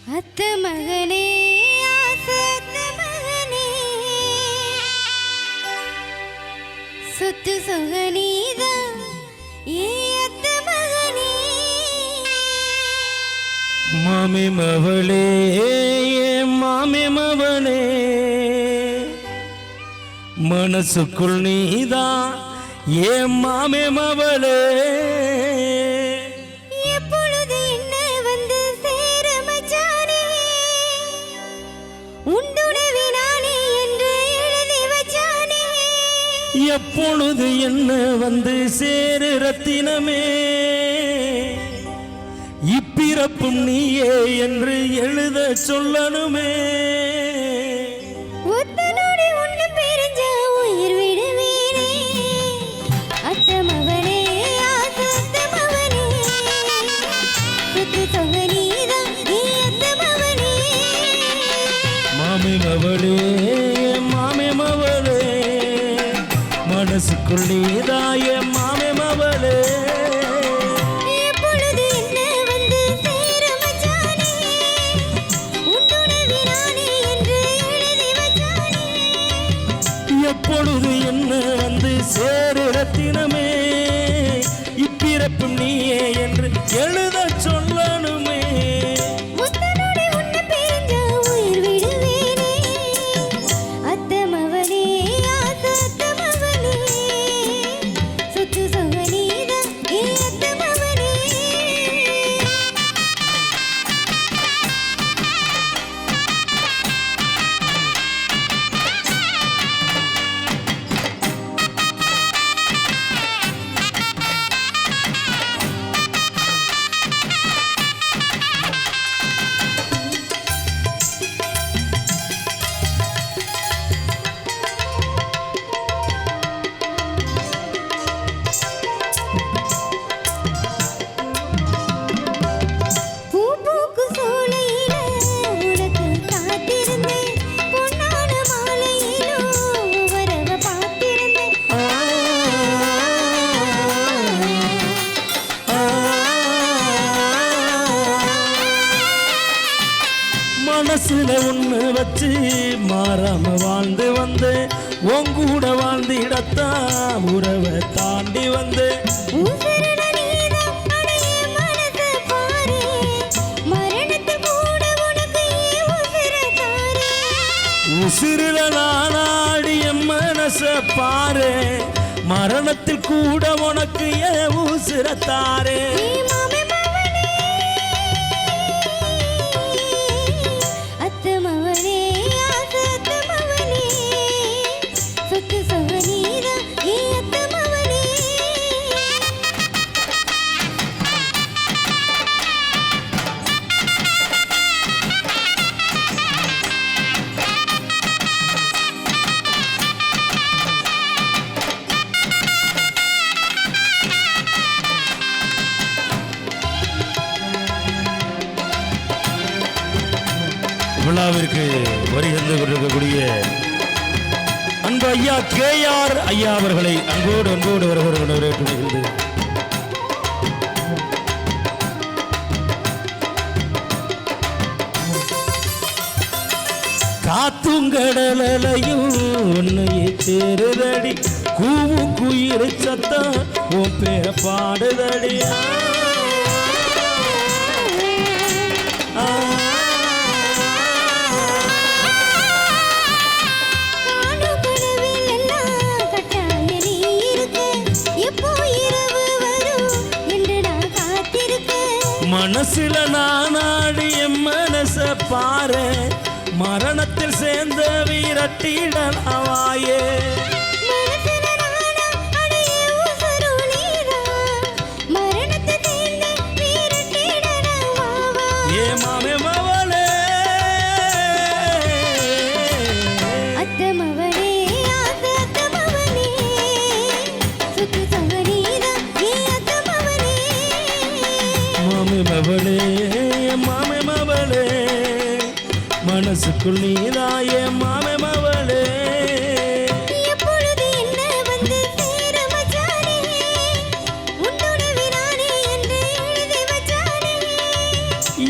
அத்த மகனே ஆசத்த மகனே சொத்து சொகனீதான் ஏ அத்த மகனே மாமி மவளே மாமி மவளே மனசுக்குள் நீதான் ஏ மாமி மவளே எப்பொழுது என்ன வந்து சேரு ரத்தினமே இப்பிறப்பும் நீயே என்று எழுத சொல்லணுமே மாமி மவளே மாமி மவளே மனசுக்குள் நீதாய மாமி மவளே எப்பொழுது என்ன வந்து சேரு ரத்தினமே இப்பிறப்பும் நீயே என்று எழுத சொல்லணுமே மனசுல ஒண்ணு வச்சு மாறாம வாழ்ந்து வந்து உங்கூட வாழ்ந்திடத்தான் உறவை தாண்டி வந்து உசிரில நானாடிய மனச பாரு மரணத்தில் கூட உனக்கு ஏன் உசிரத்தாரே விழாவிற்கு வருகின்ற கொண்டிருக்கக்கூடிய அன்பு ஐயா KR ஐயா அவர்களை அன்போடு வரவேற்று காத்துங்கடலையும் உன்னையே சேருதடி கூவும் குயிறு சத்தம் உன் பேர பாடுதடியா மனசுல நானாடிய மனச பாரு மரணத்தில் சேர்ந்த வீரட்டிடலாவாயே ஏ மாமே மவளே மவளே மாமே மவளே மனசுக்குள் நீதாயே மாமே மவளே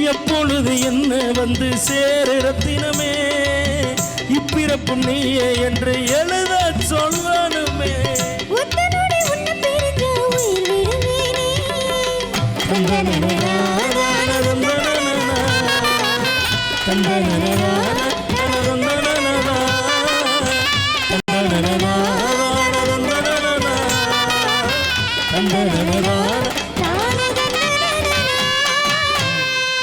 எப்பொழுது என்ன வந்து சேரு ரத்தினமே இப்பிறப்பும் நீயே என்று எழுத சொல்லணுமே உத்தனோடு உன்னை பிரிஞ்ச உயிர் விடுவேனே. தந்தனனா, தந்தனனா, தந்தனனா.